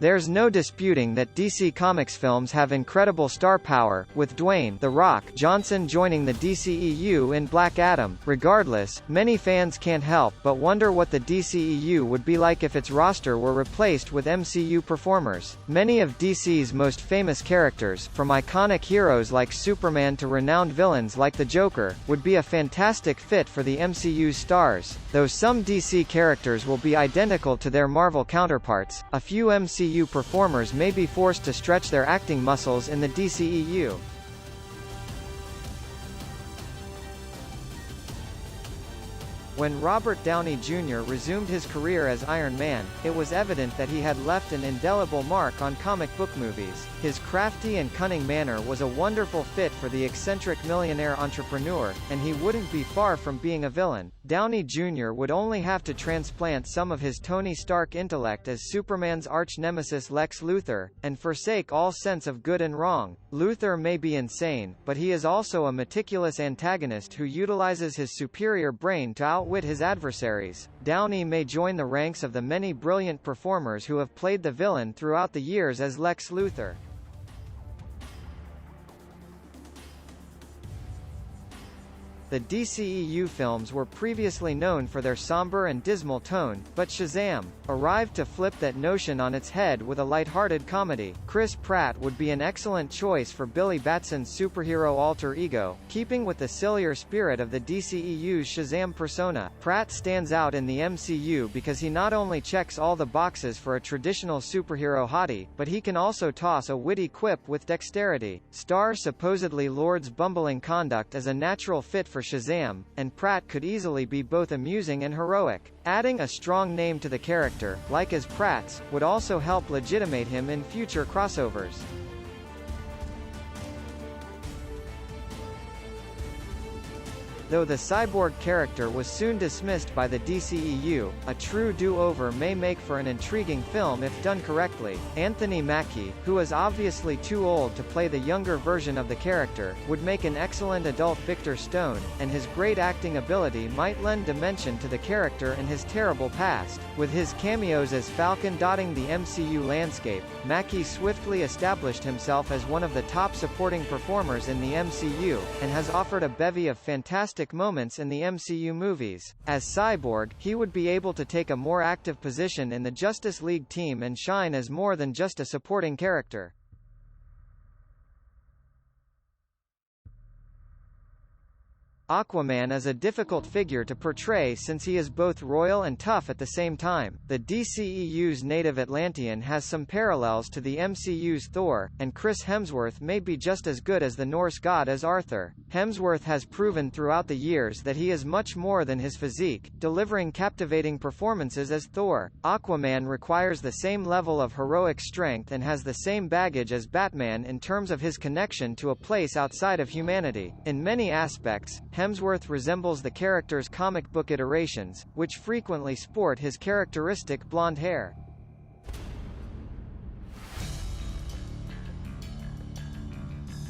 There's no disputing that DC Comics films have incredible star power, with Dwayne "The Rock" Johnson joining the DCEU in Black Adam. Regardless, many fans can't help but wonder what the DCEU would be like if its roster were replaced with MCU performers. Many of DC's most famous characters, from iconic heroes like Superman to renowned villains like the Joker, would be a fantastic fit for the MCU's stars. Though some DC characters will be identical to their Marvel counterparts, a few MCU performers may be forced to stretch their acting muscles in the DCEU. When Robert Downey Jr. resumed his career as Iron Man, it was evident that he had left an indelible mark on comic book movies. His crafty and cunning manner was a wonderful fit for the eccentric millionaire entrepreneur, and he wouldn't be far from being a villain. Downey Jr. would only have to transplant some of his Tony Stark intellect as Superman's arch-nemesis Lex Luthor, and forsake all sense of good and wrong. Luthor may be insane, but he is also a meticulous antagonist who utilizes his superior brain to outwit his adversaries. Downey may join the ranks of the many brilliant performers who have played the villain throughout the years as Lex Luthor. The DCEU films were previously known for their somber and dismal tone, but Shazam arrived to flip that notion on its head with a light-hearted comedy. Chris Pratt would be an excellent choice for Billy Batson's superhero alter ego, keeping with the sillier spirit of the DCEU's Shazam persona. Pratt stands out in the MCU because he not only checks all the boxes for a traditional superhero hottie, but he can also toss a witty quip with dexterity. Starr supposedly Lord's bumbling conduct as a natural fit for Shazam, and Pratt could easily be both amusing and heroic. Adding a strong name to the character, like as Pratt's, would also help legitimate him in future crossovers. Though the Cyborg character was soon dismissed by the DCEU, a true do-over may make for an intriguing film if done correctly. Anthony Mackie, who is obviously too old to play the younger version of the character, would make an excellent adult Victor Stone, and his great acting ability might lend dimension to the character and his terrible past. With his cameos as Falcon dotting the MCU landscape, Mackie swiftly established himself as one of the top supporting performers in the MCU, and has offered a bevy of fantastic moments in the MCU movies. As Cyborg, he would be able to take a more active position in the Justice League team and shine as more than just a supporting character. Aquaman is a difficult figure to portray since he is both royal and tough at the same time. The DCEU's native Atlantean has some parallels to the MCU's Thor, and Chris Hemsworth may be just as good as the Norse god as Arthur. Hemsworth has proven throughout the years that he is much more than his physique, delivering captivating performances as Thor. Aquaman requires the same level of heroic strength and has the same baggage as Batman in terms of his connection to a place outside of humanity. In many aspects, Hemsworth resembles the character's comic book iterations, which frequently sport his characteristic blonde hair.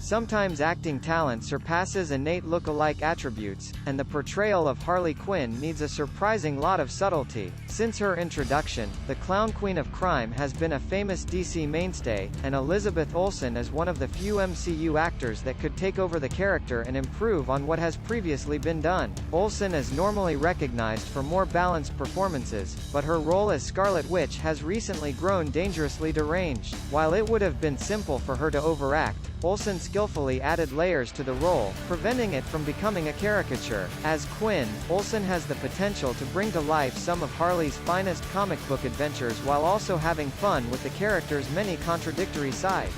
Sometimes acting talent surpasses innate look-alike attributes, and the portrayal of Harley Quinn needs a surprising lot of subtlety. Since her introduction, the clown queen of crime has been a famous DC mainstay, and Elizabeth Olsen is one of the few MCU actors that could take over the character and improve on what has previously been done. Olsen is normally recognized for more balanced performances, but her role as Scarlet Witch has recently grown dangerously deranged. While it would have been simple for her to overact, Olsen skillfully added layers to the role, preventing it from becoming a caricature. As Quinn, Olsen has the potential to bring to life some of Harley's finest comic book adventures while also having fun with the character's many contradictory sides.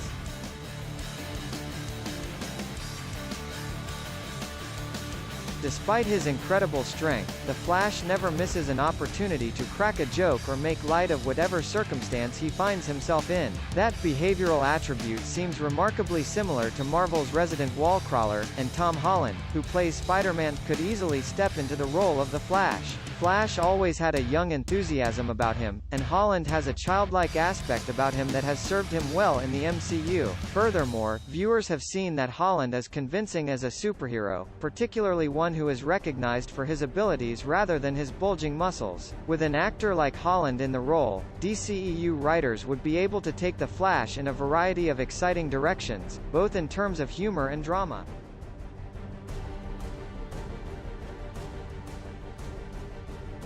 Despite his incredible strength, the Flash never misses an opportunity to crack a joke or make light of whatever circumstance he finds himself in. That behavioral attribute seems remarkably similar to Marvel's resident wallcrawler, and Tom Holland, who plays Spider-Man, could easily step into the role of the Flash. Flash always had a young enthusiasm about him, and Holland has a childlike aspect about him that has served him well in the MCU. Furthermore, viewers have seen that Holland is convincing as a superhero, particularly one who is recognized for his abilities rather than his bulging muscles. With an actor like Holland in the role, DCEU writers would be able to take the Flash in a variety of exciting directions, both in terms of humor and drama.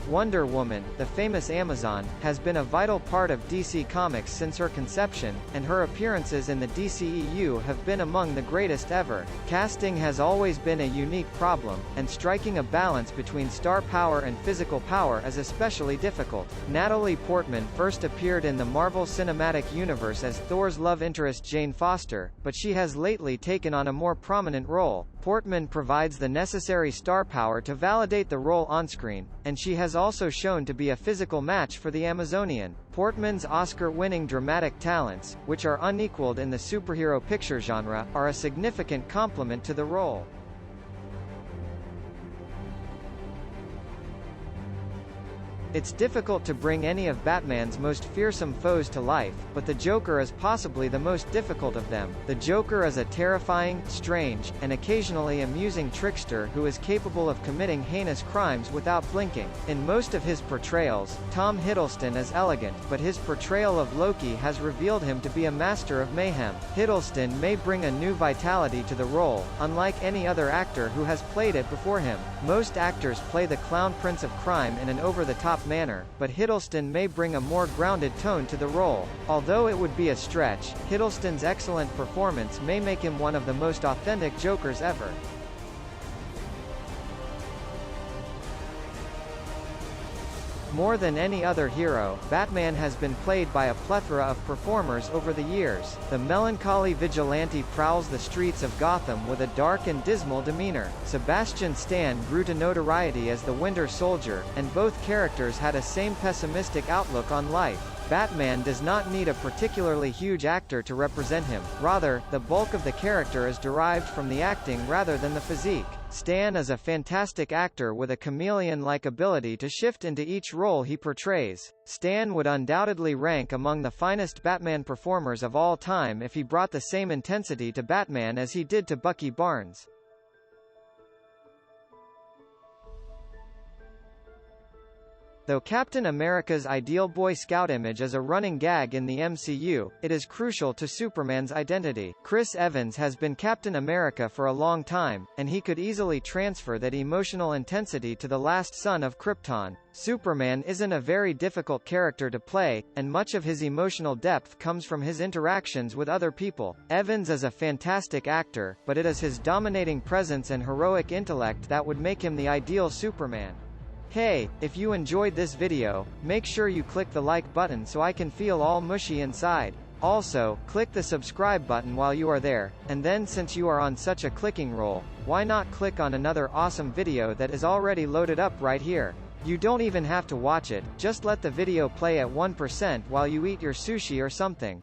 Wonder Woman, the famous Amazon, has been a vital part of DC Comics since her conception, and her appearances in the DCEU have been among the greatest ever. Casting has always been a unique problem, and striking a balance between star power and physical power is especially difficult. Natalie Portman first appeared in the Marvel Cinematic Universe as Thor's love interest Jane Foster, but she has lately taken on a more prominent role. Portman provides the necessary star power to validate the role on-screen, and she has also shown to be a physical match for the Amazonian. Portman's Oscar-winning dramatic talents, which are unequaled in the superhero picture genre, are a significant complement to the role. It's difficult to bring any of Batman's most fearsome foes to life, but the Joker is possibly the most difficult of them. The Joker is a terrifying, strange, and occasionally amusing trickster who is capable of committing heinous crimes without blinking. In most of his portrayals, Tom Hiddleston is elegant, but his portrayal of Loki has revealed him to be a master of mayhem. Hiddleston may bring a new vitality to the role, unlike any other actor who has played it before him. Most actors play the clown prince of crime in an over-the-top manner, but Hiddleston may bring a more grounded tone to the role. Although it would be a stretch, Hiddleston's excellent performance may make him one of the most authentic Jokers ever. More than any other hero, Batman has been played by a plethora of performers over the years. The melancholy vigilante prowls the streets of Gotham with a dark and dismal demeanor. Sebastian Stan grew to notoriety as the Winter Soldier, and both characters had a same pessimistic outlook on life. Batman does not need a particularly huge actor to represent him, rather, the bulk of the character is derived from the acting rather than the physique. Stan is a fantastic actor with a chameleon-like ability to shift into each role he portrays. Stan would undoubtedly rank among the finest Batman performers of all time if he brought the same intensity to Batman as he did to Bucky Barnes. Though Captain America's ideal Boy Scout image is a running gag in the MCU, it is crucial to Superman's identity. Chris Evans has been Captain America for a long time, and he could easily transfer that emotional intensity to the last son of Krypton. Superman isn't a very difficult character to play, and much of his emotional depth comes from his interactions with other people. Evans is a fantastic actor, but it is his dominating presence and heroic intellect that would make him the ideal Superman. Hey, if you enjoyed this video, make sure you click the like button so I can feel all mushy inside. Also, click the subscribe button while you are there, and then since you are on such a clicking roll, why not click on another awesome video that is already loaded up right here. You don't even have to watch it, just let the video play at 1% while you eat your sushi or something.